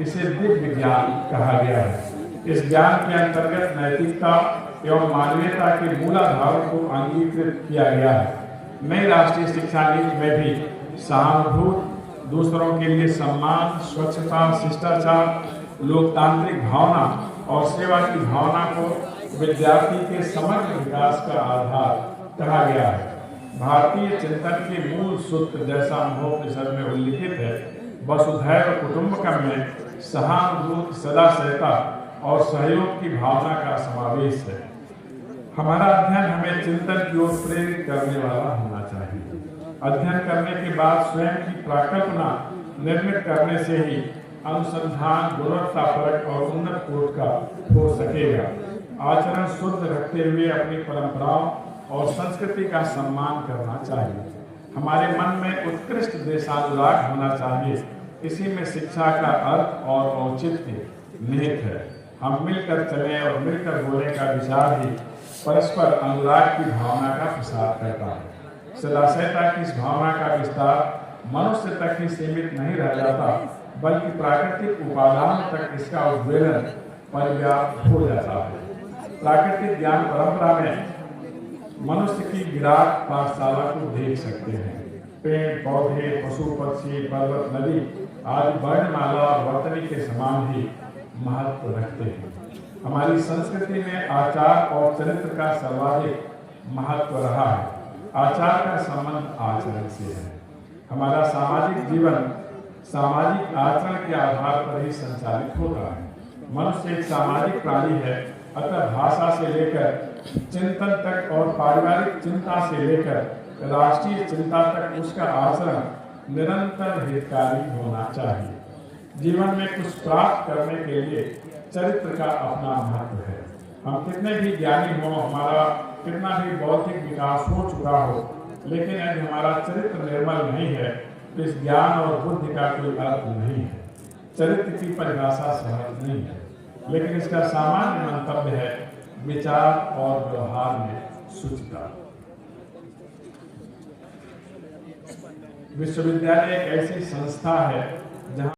इसे दिव्य ज्ञान कहा गया है। इस ज्ञान के अंतर्गत नैतिकता एवं मानवीयता के मूलाधारों को अंगीकृत किया गया है। नई राष्ट्रीय शिक्षा नीति में भी सहानुभूति, दूसरों के लिए सम्मान, स्वच्छता, शिष्टाचार, लोकतांत्रिक भावना और सेवा की भावना को विद्यार्थी के समग्र विकास का आधार कहा गया है। भारतीय चिंतन के मूल सूत्र जैसा अनुभवोपनिषद में उल्लिखित है, वसुधैव कुटुंबकम में सहानुभूति, सदाशयता और सहयोग की भावना का समावेश है। हमारा अध्ययन हमें चिंतन की ओर प्रेरित करने वाला होना चाहिए। अध्ययन करने के बाद स्वयं की प्राकल्पना निर्मित करने से ही अनुसंधान गुणवत्तापरक और उन्नत कोटि का हो सकेगा। आचरण शुद्ध रखते हुए अपनी परंपराओं और संस्कृति का सम्मान करना चाहिए। हमारे मन में उत्कृष्ट देशानुराग होना चाहिए। इसी में शिक्षा का अर्थ और औचित्य निहित है। हम मिलकर चलें और मिलकर बोले का विचार ही परस्पर अनुराग की भावना का प्रसार करता है। सदाशयता की इस भावना का विस्तार मनुष्य तक ही सीमित नहीं रह जाता, बल्कि प्राकृतिक उपादानों तक इसका उद्वेलन परिव्याप्त हो जाता है। प्राकृतिक ज्ञान परंपरा में मनुष्य की विराट पाठशाला को देख सकते हैं। पेड़ पौधे, पशु पक्षी, पर्वत, नदी आदि वर्णमाला और वर्तनी के समान ही महत्व रखते हैं। हमारी संस्कृति में आचार और चरित्र का सर्वाधिक महत्व रहा है। आचार का संबंध आचरण से है। हमारा सामाजिक जीवन सामाजिक आचरण के आधार पर ही संचालित होता है। मनुष्य एक सामाजिक प्राणी है, अतः भाषा से लेकर चिंतन तक और पारिवारिक चिंता से लेकर राष्ट्रीय चिंता तक उसका आचरण निरंतर हितकारी होना चाहिए। जीवन में कुछ प्राप्त करने के लिए चरित्र का अपना महत्व है। हम कितने भी ज्ञानी हों, हमारा कितना भी बौद्धिक विकास हो चुका हो, लेकिन यदि हमारा चरित्र निर्मल नहीं है तो इस ज्ञान और बुद्धि का कोई अर्थ नहीं है। चरित्र की परिभाषा सहज नहीं है, लेकिन इसका सामान्य मंतव्य है विचार और व्यवहार में शुचिता। विश्वविद्यालय एक ऐसी संस्था है जहाँ